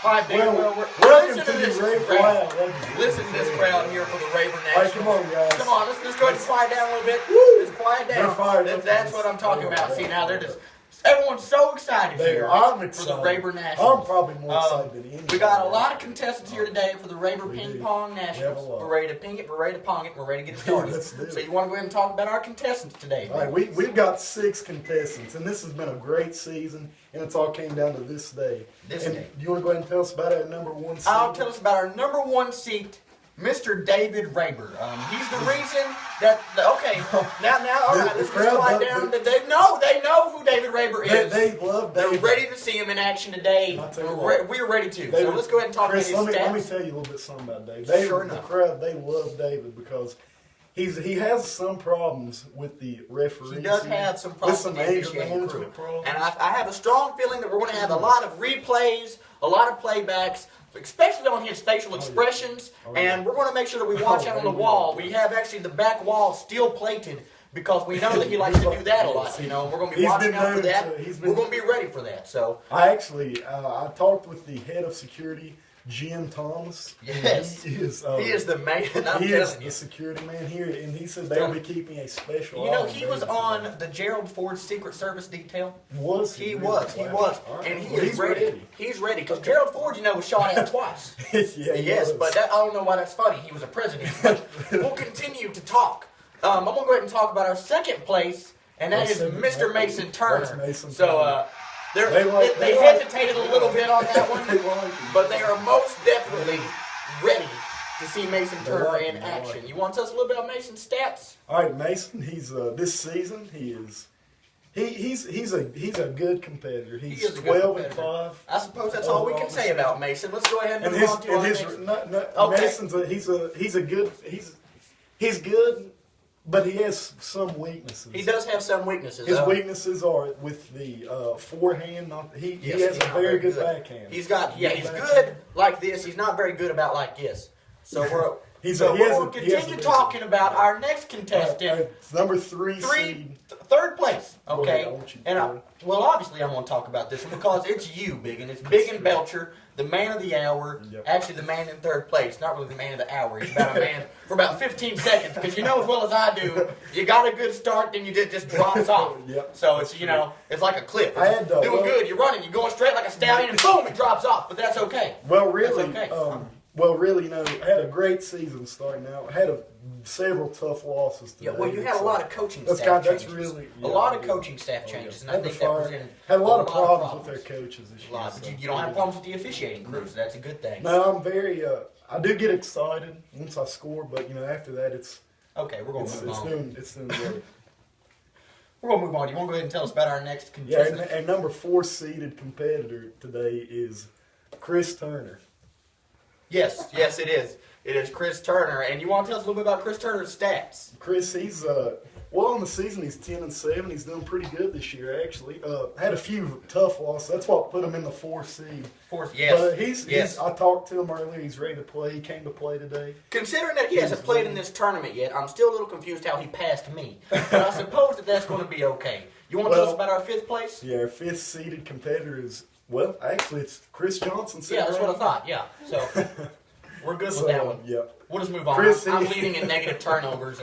All right, Big. Welcome to this crowd. Listen to this crowd here for the Raber Nationals. Hey, come on, guys. Come on, let's go ahead and quiet down a little bit. Let's quiet down. They're fired up. That's what I'm talking about. See, now they're just... Everyone's so excited here I'm for excited. the Raber Nationals. I'm probably more excited than anyone. We got a lot of contestants here today for the Raber Ping Pong Nationals. We're ready to ping it, we're ready to pong it, we're ready to get started. Let's do it. So you want to go ahead and talk about our contestants today? All right, we've got 6 contestants, and this has been a great season, and it's all came down to this day. Do you want to go ahead and tell us about our number 1 seed? I'll tell us about our number 1 seed, Mr. David Raber. He's the reason that, okay, now, all right, let's just quiet down. They know who David Raber is. They love David. They're ready to see him in action today. We're ready to. So let's go ahead and talk about his stats. Let me tell you a little bit something about David. Sure enough. The crowd, they love David because he has some problems with the referees. He does have some problems with the officiating crew. Problems. And I have a strong feeling that we're going to have a lot of replays, a lot of playbacks, especially on his facial expressions, and we're going to make sure that we watch out on the wall. We have actually the back wall steel plated because we know that he likes to do that a lot. You know, we're going to be watching out for that. We're going to be ready for that. So I talked with the head of security, Jim Thomas. Yes, he is the man. He is the security man here, and he said they'll be keeping a special. You know, he was on the Gerald Ford Secret Service detail. Was he? He was, right. And he's ready. He's ready because Gerald Ford, you know, was shot at twice. Yes, but I don't know why that's funny. He was a president. But we'll continue to talk. I'm gonna go ahead and talk about our second place, and that is Mr. Mason Turner. They hesitated a little bit on that one, but they are most definitely ready to see Mason Turner in action. You want to tell us a little bit about Mason's stats? All right, Mason. He's this season he's a good competitor. He's 12-5. I suppose that's all we can say about Mason. Let's go ahead and move on to our next. Mason's he's good. But he has some weaknesses. He does have some weaknesses. His weaknesses are with the forehand. He has a very good backhand. He's good like this. He's not very good about like this. So we'll continue talking about our next contestant. Number 3 seed. Third place. Okay. Well, obviously I'm going to talk about this one because it's you, Biggin. It's Biggin Belcher, the man of the hour. Yep. Actually, the man in third place. Not really the man of the hour. He's about a man for about 15 seconds because you know as well as I do, you got a good start, then you just drops off. Yep. So it's it's like a cliff. Doing good. You're running. You're going straight like a stallion, and boom, it drops off. But that's okay. Well, really. That's okay. I had a great season starting out. I had several tough losses today. Yeah, well, you had a lot of coaching staff changes. A lot of coaching staff changes, and I think that presented had a lot of problems with their coaches this year. But you don't have problems with the officiating crew, so that's a good thing. No, I'm very. I do get excited once I score, but after that, it's okay. We're going to move on. It's doing good. We're going to move on. You want to go ahead and tell us about our next contestant? Yeah, and number 4 seeded competitor today is Chris Turner. Yes, it is. It is Chris Turner, and you want to tell us a little bit about Chris Turner's stats? Chris, he's on the season he's 10-7. He's done pretty good this year, actually. Had a few tough losses. That's what put him in the 4th seed. Yes. But I talked to him earlier. He's ready to play. He came to play today. Considering that he hasn't played in this tournament yet, I'm still a little confused how he passed me. But I suppose that's going to be okay. You want to tell us about our 5th place? Yeah, our 5th seeded competitor is, well, actually, it's Chris Johnson. Yeah, that's what I thought. Yeah, so we're good with that one. Yeah. We'll just move on. I'm leading in negative turnovers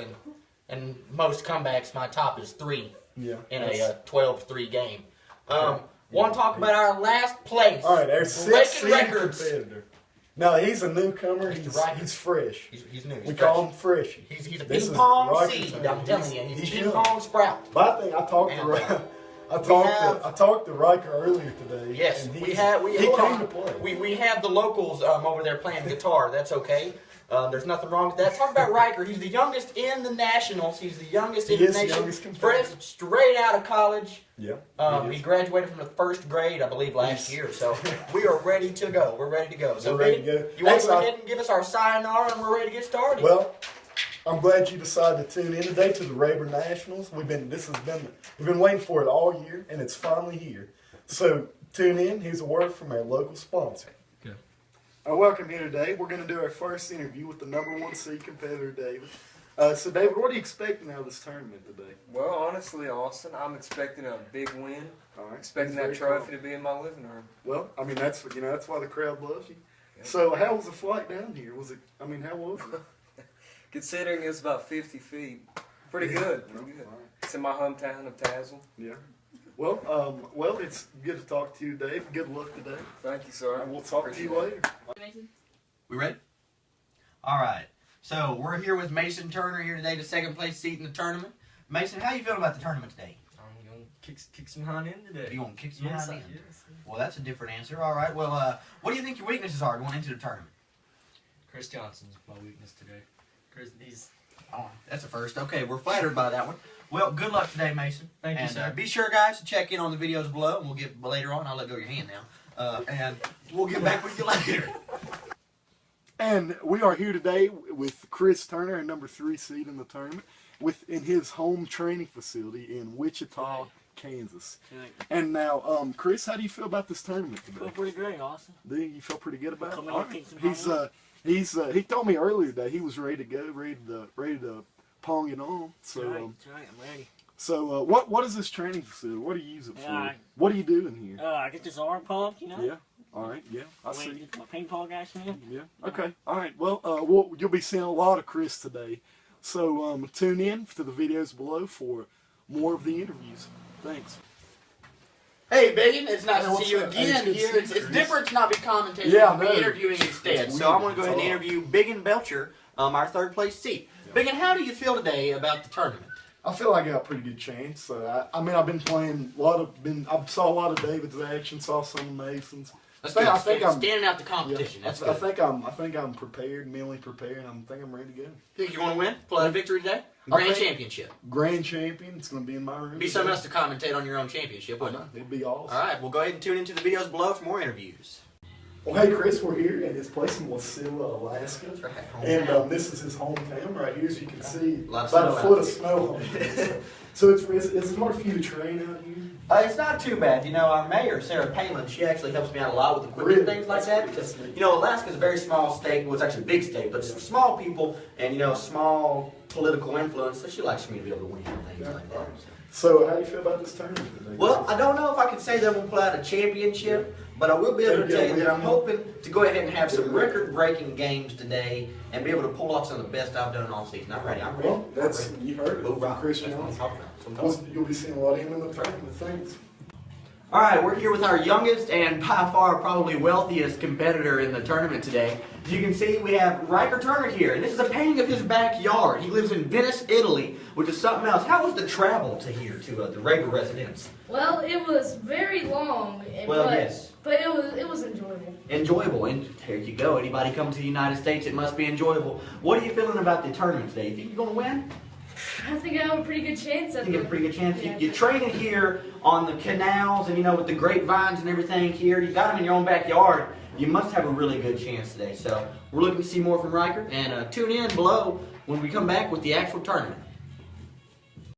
and most comebacks. My top is 3 in a 12-3 game. Want to talk about our last place? All right, our 6th seeded competitor. No, he's a newcomer. He's fresh. He's new. We call him Freshy. He's a ping pong seed. I'm telling you, he's a ping pong sprout. But I think I talked to Riker earlier today. Yes, and he came to play. We have the locals over there playing guitar. That's okay. There's nothing wrong with that. Talk about Riker. He's the youngest in the Nationals. He's the youngest in the nation. Fresh, straight out of college. Yeah. He graduated from the 1st grade, I believe, last year. So we are ready to go. We're ready to go. So we're ready to go. You want to go ahead and give us our sayonara, and we're ready to get started. Well, I'm glad you decided to tune in today to the Raber Nationals. We've been waiting for it all year, and it's finally here. So tune in. Here's a word from our local sponsor. Welcome here today. We're going to do our first interview with the number 1 seed competitor, David. So David, what are you expecting out of this tournament today? Well, honestly, Austin, I'm expecting a big win. All right. Expecting that trophy to be in my living room. Well, I mean that's that's why the crowd loves you. Yep. So how was the flight down here? Was it? I mean, how was it? Considering it's about 50 feet, pretty good. Pretty good. All right. It's in my hometown of Tazewell. Yeah. Well, it's good to talk to you, Dave. Good luck today. Thank you, sir. And we'll talk to you later. Mason? We ready? All right. So we're here with Mason Turner here today, the second place seat in the tournament. Mason, how you feeling about the tournament today? I'm going to kick some hind in today. You want to kick some Yes, behind in? yes. Well, that's a different answer. All right. Well, what do you think your weaknesses are going into the tournament? Chris Johnson's my weakness today. Chris, he's... Oh, that's a first. Okay, we're flattered by that one. Well, good luck today, Mason. Thank you, and, sir. Be sure, guys, to check in on the videos below, and we'll get later on. I'll let go of your hand now, and we'll get back with you later. And we are here today with Chris Turner, a number 3 seed in the tournament, in his home training facility in Wichita, Kansas. And now, Chris, how do you feel about this tournament Feel today? pretty great, Austin. Do you feel pretty good about it? Coming All in, kick right. some He told me earlier that he was ready to go, ready to pong it on. So, That's right, I'm ready. so what is this training facility? What do you use it for? Yeah, What do you do in here? I get this arm pumped, you know? Yeah. All right. Yeah. I Wait, see. get my ping pong action in. Yeah. Okay. All right. Well, you'll be seeing a lot of Chris today. So tune in to the videos below for more of the interviews. Thanks. Hey, Biggin, it's nice Hey, to see you what's up? Hey, again it's good here. to It's, see you, it's Chris. different to not be commentating Yeah, I and be know. interviewing instead. It's So I'm weird. going to go ahead and It's interview Biggin Belcher, our third place seat. Biggin, how do you feel today about the tournament? I feel like I got a pretty good chance. I mean, I've been playing I saw a lot of David's action, saw some of Mason's. I think I'm standing out the competition. Yeah, That's I good. think I'm prepared, mentally prepared. I think I'm ready to go. Think you want to win? Pull out a victory today? Grand championship. Grand champion. It's going to be in my room. Be something else to commentate on your own championship, I wouldn't know. it? It'd be awesome. All right, well, go ahead and tune into the videos below for more interviews. Well, hey, Chris, we're here at his place in Wasilla, Alaska. That's right. And this is his hometown right here, as you can see. A lot of about snow a foot out of snow on it. So it's hard for you to train out here? It's not too bad. You know, our mayor, Sarah Palin, she actually helps me out a lot with equipment and things like that. Because, you know, Alaska's a very small state. Well, it's actually a big state, but it's small people and, you know, small political influence. So she likes me to be able to win and things like that. So how do you feel about this tournament today? Well, I don't know if I can say that we'll pull out a championship, but I will be able to tell you that I'm hoping to go ahead and have some record-breaking games today and be able to pull off some of the best I've done all season. I'm ready. I'm ready. Well, you heard it Move from right. Chris That's what I'm Johnson. talking about. That's what I'm talking about. You'll be seeing a lot of him in the tournament. Thanks. All right, we're here with our youngest and by far probably wealthiest competitor in the tournament today. As you can see, we have Riker Turner here, and this is a painting of his backyard. He lives in Venice, Italy, which is something else. How was the travel to here, to the Raber residence? Well, it was very long, Well, but, yes. but it was enjoyable. Enjoyable, and there you go. Anybody come to the United States, it must be enjoyable. What are you feeling about the tournament today? You think you're going to win? I think I have a pretty good chance I at think you have a pretty good chance. Yeah. You're training here on the canals and, you know, with the grapevines and everything here. You got them in your own backyard. You must have a really good chance today. So we're looking to see more from Riker. And tune in below when we come back with the actual tournament.